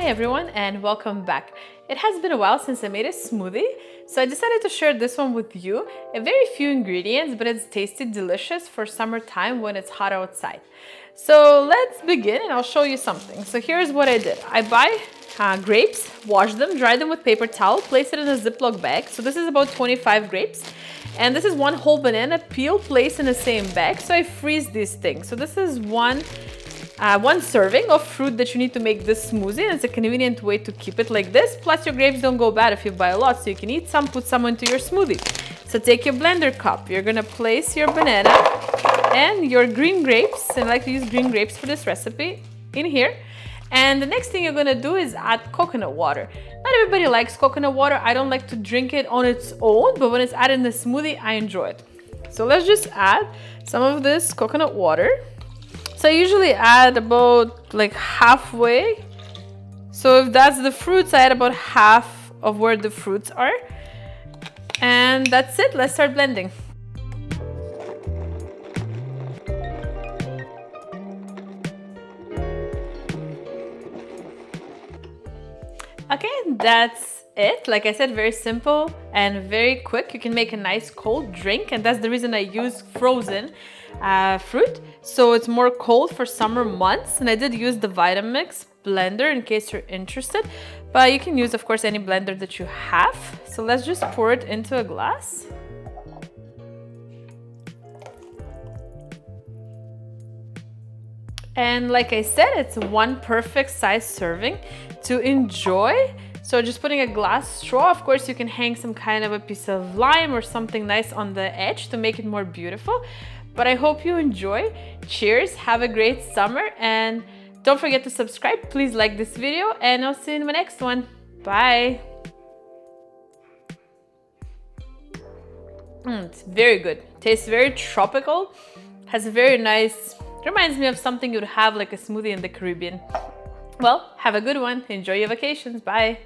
everyone and welcome back. It has been a while since I made a smoothie, so I decided to share this one with you. A very few ingredients, but it's tasty, delicious for summertime when it's hot outside. So let's begin and I'll show you something. So here's what I did. I buy grapes, wash them, dry them with paper towel, place it in a Ziploc bag. So this is about 25 grapes. And this is one whole banana peel placed in the same bag. So I freeze these things. So this is one serving of fruit that you need to make this smoothie, and it's a convenient way to keep it like this. Plus your grapes don't go bad if you buy a lot, so you can eat some, put some into your smoothie. So take your blender cup, you're gonna place your banana and your green grapes, and I like to use green grapes for this recipe, in here. And the next thing you're gonna do is add coconut water. Not everybody likes coconut water. I don't like to drink it on its own, but when it's added in the smoothie, I enjoy it. So let's just add some of this coconut water. So I usually add about like halfway. So if that's the fruits, I add about half of where the fruits are. And that's it, let's start blending. Okay, that's it. Like I said, very simple and very quick. You can make a nice cold drink, and that's the reason I use frozen fruit, so it's more cold for summer months. And I did use the Vitamix blender in case you're interested, but you can use, of course, any blender that you have. So let's just pour it into a glass. And like I said, it's one perfect size serving to enjoy. So just putting a glass straw, of course you can hang some kind of a piece of lime or something nice on the edge to make it more beautiful. But I hope you enjoy. Cheers, have a great summer, and don't forget to subscribe. Please like this video, and I'll see you in my next one. Bye. It's very good. Tastes very tropical. Has a very nice, reminds me of something you'd have like a smoothie in the Caribbean. Well, have a good one. Enjoy your vacations. Bye.